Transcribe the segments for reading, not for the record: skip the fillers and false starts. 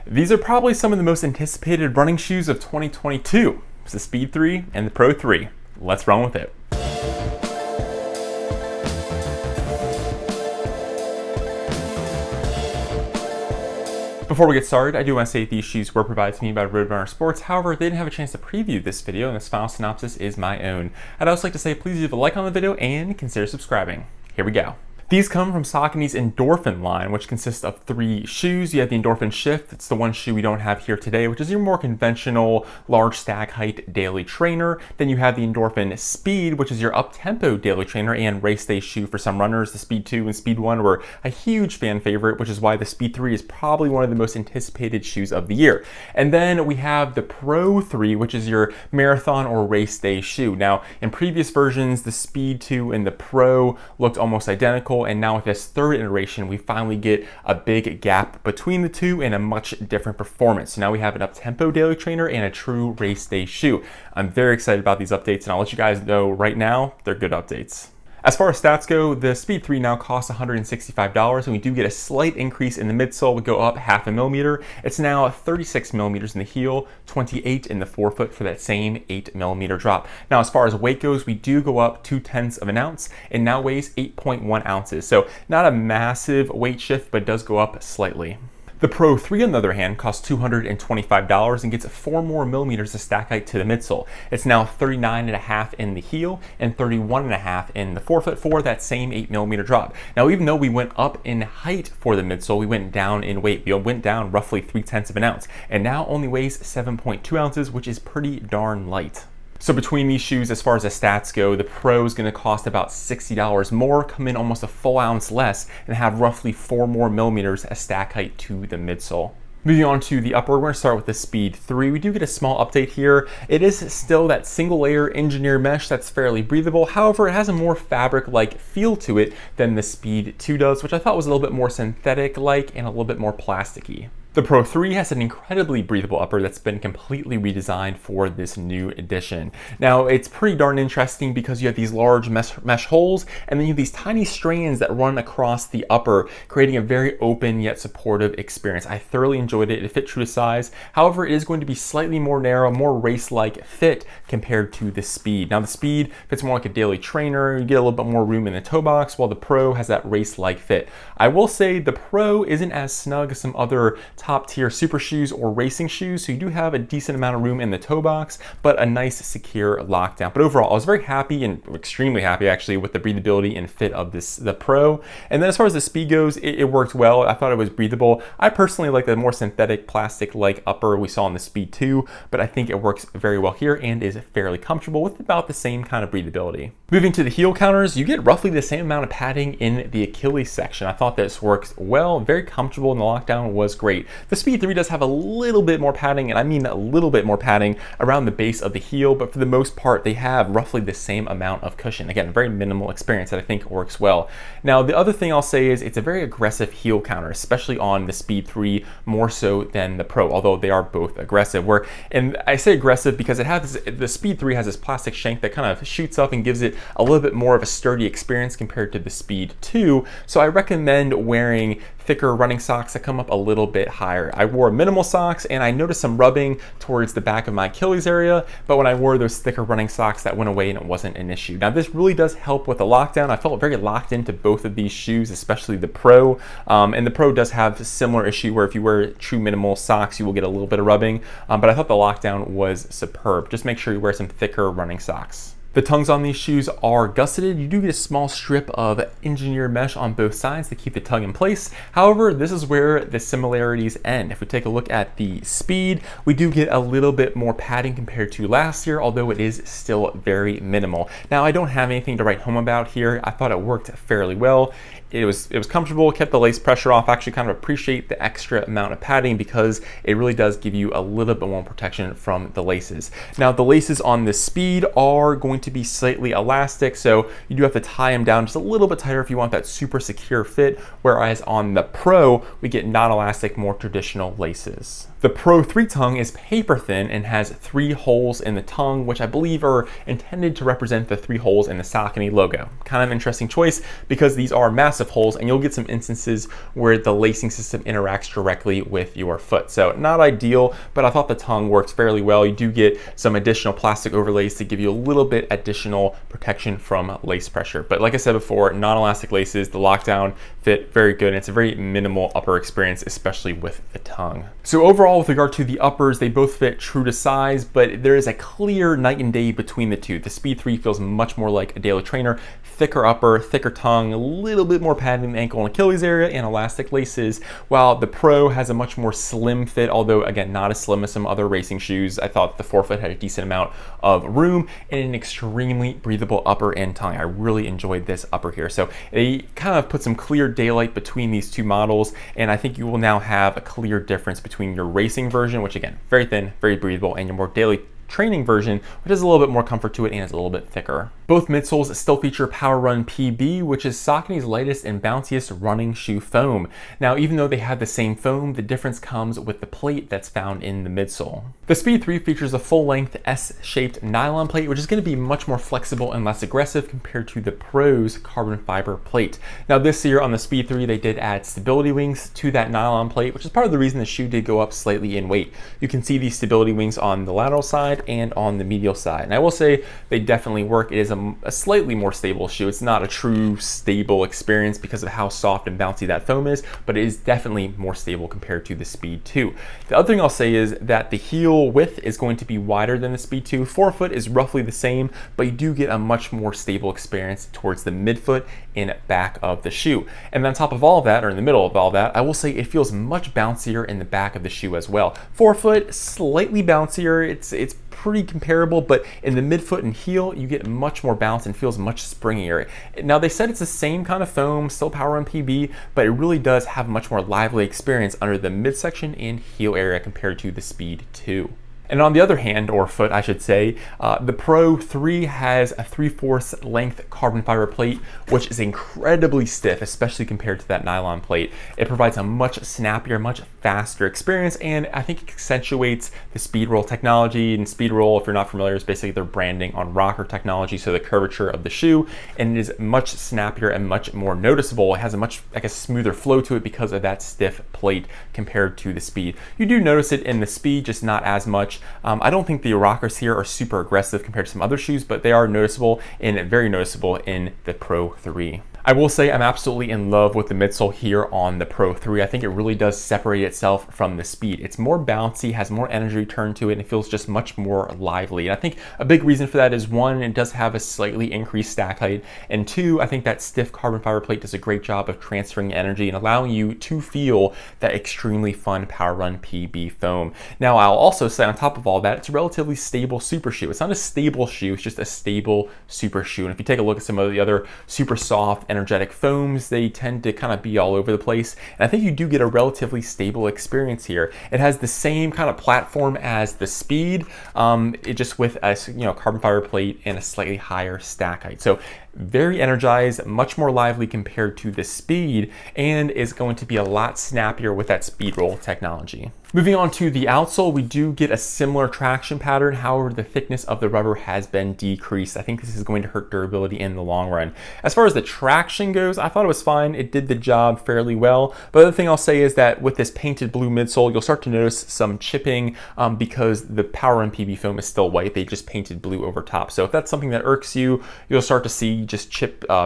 These are probably some of the most anticipated running shoes of 2022. It's the Speed 3 and the Pro 3. Let's run with it. Before we get started, I do want to say these shoes were provided to me by Roadrunner Sports. However, they didn't have a chance to preview this video, and this final synopsis is my own. I'd also like to say please leave a like on the video and consider subscribing. Here we go. These come from Saucony's Endorphin line, which consists of 3 shoes. You have the Endorphin Shift. It's the one shoe we don't have here today, which is your more conventional large stack height daily trainer. Then you have the Endorphin Speed, which is your up-tempo daily trainer and race day shoe for some runners. The Speed 2 and Speed 1 were a huge fan favorite, which is why the Speed 3 is probably one of the most anticipated shoes of the year. And then we have the Pro 3, which is your marathon or race day shoe. Now, in previous versions, the Speed 2 and the Pro looked almost identical. And now with this third iteration, we finally get a big gap between the two and a much different performance. So now we have an up-tempo daily trainer and a true race day shoe. I'm very excited about these updates, and I'll let you guys know right now, they're good updates. As far as stats go, the Speed 3 now costs $165, and we do get a slight increase in the midsole. We go up 0.5 millimeter. It's now 36 millimeters in the heel, 28 in the forefoot for that same 8 millimeter drop. Now, as far as weight goes, we do go up 0.2 of an ounce, and now weighs 8.1 ounces. So not a massive weight shift, but it does go up slightly. The Pro 3, on the other hand, costs $225 and gets 4 more millimeters of stack height to the midsole. It's now 39.5 in the heel and 31.5 in the forefoot for that same 8 millimeter drop. Now, even though we went up in height for the midsole, we went down in weight. We went down roughly 0.3 of an ounce, and now only weighs 7.2 ounces, which is pretty darn light. So between these shoes, as far as the stats go, the Pro is going to cost about $60 more, come in almost a full ounce less, and have roughly 4 more millimeters of stack height to the midsole. Moving on to the upper, we're going to start with the Speed 3. We do get a small update here. It is still that single layer engineered mesh that's fairly breathable. However, it has a more fabric-like feel to it than the Speed 2 does, which I thought was a little bit more synthetic-like and a little bit more plasticky. The Pro 3 has an incredibly breathable upper that's been completely redesigned for this new edition. Now, it's pretty darn interesting because you have these large mesh holes, and then you have these tiny strands that run across the upper, creating a very open yet supportive experience. I thoroughly enjoyed it. It fit true to size. However, it is going to be slightly more narrow, more race-like fit compared to the Speed. Now, the Speed fits more like a daily trainer. You get a little bit more room in the toe box, while the Pro has that race-like fit. I will say the Pro isn't as snug as some other top tier super shoes or racing shoes, so you do have a decent amount of room in the toe box, but a nice secure lockdown. But overall, I was very happy and extremely happy actually with the breathability and fit of the Pro. And then as far as the Speed goes, it worked well. I thought it was breathable. I personally like the more synthetic plastic-like upper we saw in the Speed 2, but I think it works very well here and is fairly comfortable with about the same kind of breathability. Moving to the heel counters, you get roughly the same amount of padding in the Achilles section. I thought this works well, very comfortable, and the lockdown was great. The Speed 3 does have a little bit more padding, and I mean a little bit more padding around the base of the heel, but for the most part, they have roughly the same amount of cushion. Again, a very minimal experience that I think works well. Now, the other thing I'll say is it's a very aggressive heel counter, especially on the Speed 3, more so than the Pro, although they are both aggressive. And I say aggressive because the Speed 3 has this plastic shank that kind of shoots up and gives it a little bit more of a sturdy experience compared to the Speed 2, so I recommend wearing thicker running socks that come up a little bit higher. I wore minimal socks and I noticed some rubbing towards the back of my Achilles area, but when I wore those thicker running socks, that went away and it wasn't an issue. Now, this really does help with the lockdown. I felt very locked into both of these shoes, especially the Pro, and the Pro does have a similar issue where if you wear true minimal socks, you will get a little bit of rubbing, but I thought the lockdown was superb. Just make sure you wear some thicker running socks. The tongues on these shoes are gusseted. You do get a small strip of engineered mesh on both sides to keep the tongue in place. However, this is where the similarities end. If we take a look at the Speed, we do get a little bit more padding compared to last year, although it is still very minimal. Now, I don't have anything to write home about here. I thought it worked fairly well. It was comfortable, kept the lace pressure off. I actually kind of appreciate the extra amount of padding because it really does give you a little bit more protection from the laces. Now, the laces on the Speed are going to be slightly elastic, so you do have to tie them down just a little bit tighter if you want that super secure fit, whereas on the Pro, we get non-elastic, more traditional laces. The Pro 3 tongue is paper thin and has 3 holes in the tongue, which I believe are intended to represent the 3 holes in the Saucony logo. Kind of an interesting choice because these are massive massive holes, and you'll get some instances where the lacing system interacts directly with your foot. So not ideal, but I thought the tongue works fairly well. You do get some additional plastic overlays to give you a little bit additional protection from lace pressure. But like I said before, non-elastic laces, the lockdown fit very good, and it's a very minimal upper experience, especially with the tongue. So overall, with regard to the uppers, they both fit true to size, but there is a clear night and day between the two. The Speed 3 feels much more like a daily trainer, thicker upper, thicker tongue, a little bit more padding in the ankle and Achilles area, and elastic laces, while the Pro has a much more slim fit, although again, not as slim as some other racing shoes. I thought the forefoot had a decent amount of room and an extremely breathable upper and tongue. I really enjoyed this upper here. So they kind of put some clear daylight between these two models, and I think you will now have a clear difference between your racing version, which again, very thin, very breathable, and your more daily training version, which has a little bit more comfort to it and is a little bit thicker. Both midsoles still feature PWRRunPB, which is Saucony's lightest and bounciest running shoe foam. Now, even though they have the same foam, the difference comes with the plate that's found in the midsole. The Speed 3 features a full-length S-shaped nylon plate, which is going to be much more flexible and less aggressive compared to the Pro's carbon fiber plate. Now, this year on the Speed 3, they did add stability wings to that nylon plate, which is part of the reason the shoe did go up slightly in weight. You can see these stability wings on the lateral side and on the medial side. And I will say they definitely work. It is a slightly more stable shoe. It's not a true stable experience because of how soft and bouncy that foam is, but it is definitely more stable compared to the Speed 2. The other thing I'll say is that the heel width is going to be wider than the Speed 2. Forefoot is roughly the same, but you do get a much more stable experience towards the midfoot and back of the shoe. And on top of all of that, or in the middle of all that, I will say it feels much bouncier in the back of the shoe as well. Forefoot, slightly bouncier. It's pretty comparable, but in the midfoot and heel, you get much more bounce and feels much springier. Now, they said it's the same kind of foam, still PWRRunPB, but it really does have much more lively experience under the midsection and heel area compared to the Speed 2. And on the other hand, or foot I should say, the Pro 3 has a 3/4 length carbon fiber plate, which is incredibly stiff, especially compared to that nylon plate. It provides a much snappier, much faster experience, and I think it accentuates the Speedroll technology. And Speedroll, if you're not familiar, is basically their branding on rocker technology, so the curvature of the shoe, and it is much snappier and much more noticeable. It has a much, I guess, smoother flow to it because of that stiff plate compared to the Speed. You do notice it in the Speed, just not as much. I don't think the rockers here are super aggressive compared to some other shoes, but they are noticeable and very noticeable in the Pro 3. I will say I'm absolutely in love with the midsole here on the Pro 3. I think it really does separate itself from the Speed. It's more bouncy, has more energy return to it, and it feels just much more lively. And I think a big reason for that is, one, it does have a slightly increased stack height, and two, I think that stiff carbon fiber plate does a great job of transferring energy and allowing you to feel that extremely fun PWRRunPB foam. Now, I'll also say on top of all that, it's a relatively stable super shoe. It's not a stable shoe, it's just a stable super shoe. And if you take a look at some of the other super soft, energetic foams, they tend to kind of be all over the place, and I think you do get a relatively stable experience here. It has the same kind of platform as the Speed, it just with a carbon fiber plate and a slightly higher stack height. So very energized, much more lively compared to the Speed, and is going to be a lot snappier with that Speedroll technology. Moving on to the outsole, we do get a similar traction pattern. However, the thickness of the rubber has been decreased. I think this is going to hurt durability in the long run. As far as the traction goes, I thought it was fine. It did the job fairly well. But the other thing I'll say is that with this painted blue midsole, you'll start to notice some chipping because the PWRRunPB foam is still white. They just painted blue over top. So if that's something that irks you, you'll start to see just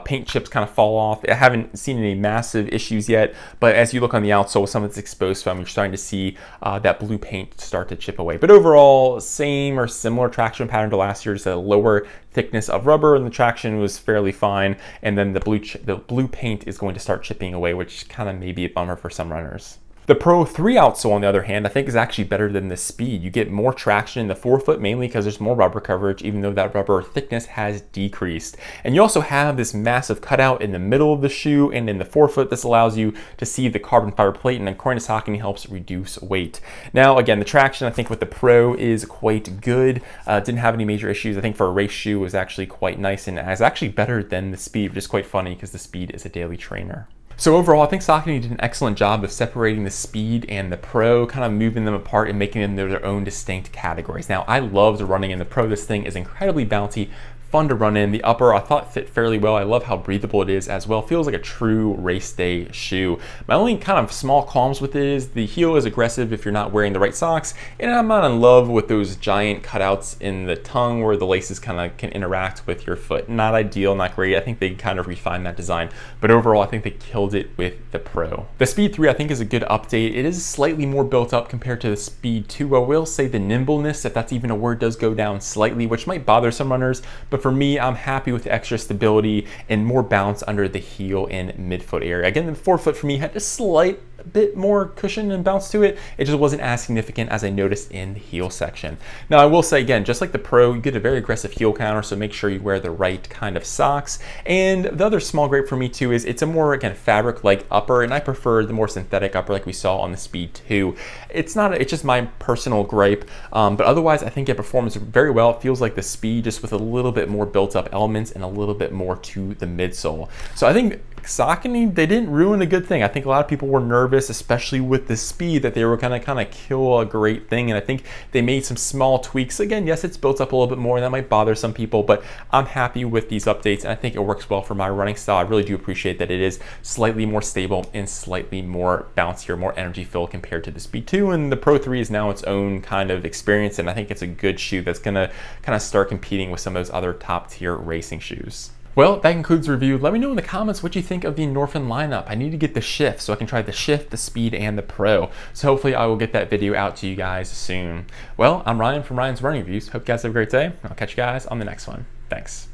paint chips kind of fall off. I haven't seen any massive issues yet, but as you look on the outsole with some of its exposed foam, you're starting to see that blue paint start to chip away. But overall, same or similar traction pattern to last year, just a lower thickness of rubber, and the traction was fairly fine. And then the blue paint is going to start chipping away, which kind of may be a bummer for some runners. The Pro 3 outsole, on the other hand, I think is actually better than the Speed. You get more traction in the forefoot, mainly because there's more rubber coverage, even though that rubber thickness has decreased. And you also have this massive cutout in the middle of the shoe and in the forefoot. This allows you to see the carbon fiber plate, and according to Saucony, helps reduce weight. Now, again, the traction, I think with the Pro is quite good. Didn't have any major issues. I think for a race shoe, it was actually quite nice, and is actually better than the Speed, which is quite funny because the Speed is a daily trainer. So overall, I think Saucony did an excellent job of separating the Speed and the Pro, kind of moving them apart and making them their own distinct categories. Now, I loved running in the Pro. This thing is incredibly bouncy, fun to run in. The upper I thought fit fairly well. I love how breathable it is as well. Feels like a true race day shoe. My only kind of small qualms with it is the heel is aggressive if you're not wearing the right socks, and I'm not in love with those giant cutouts in the tongue where the laces kind of can interact with your foot. Not ideal, not great. I think they kind of refined that design, but overall I think they killed it with the Pro. The Speed 3 I think is a good update. It is slightly more built up compared to the Speed 2. I will say the nimbleness, if that's even a word, does go down slightly, which might bother some runners, but for me, I'm happy with the extra stability and more bounce under the heel and midfoot area. Again, the forefoot for me had a slight bit more cushion and bounce to it. It just wasn't as significant as I noticed in the heel section. Now I will say again, just like the Pro, you get a very aggressive heel counter, so make sure you wear the right kind of socks. And the other small gripe for me too is it's a more, again, fabric-like upper, and I prefer the more synthetic upper like we saw on the Speed 2. It's just my personal gripe, but otherwise I think it performs very well. It feels like the Speed, just with a little bit more built-up elements and a little bit more to the midsole. So I think Saucony, they didn't ruin a good thing. I think a lot of people were nervous, especially with the Speed, that they were gonna kind of kill a great thing, and I think they made some small tweaks. Again, yes, it's built up a little bit more, and that might bother some people, but I'm happy with these updates, and I think it works well for my running style. I really do appreciate that it is slightly more stable and slightly more bouncier, more energy filled compared to the Speed 2, and the Pro 3 is now its own kind of experience, and I think it's a good shoe that's gonna kind of start competing with some of those other top tier racing shoes. Well, that concludes the review. Let me know in the comments what you think of the Endorphin lineup. I need to get the Shift so I can try the Shift, the Speed, and the Pro. So hopefully I will get that video out to you guys soon. Well, I'm Ryan from Ryan's Running Reviews. Hope you guys have a great day. I'll catch you guys on the next one. Thanks.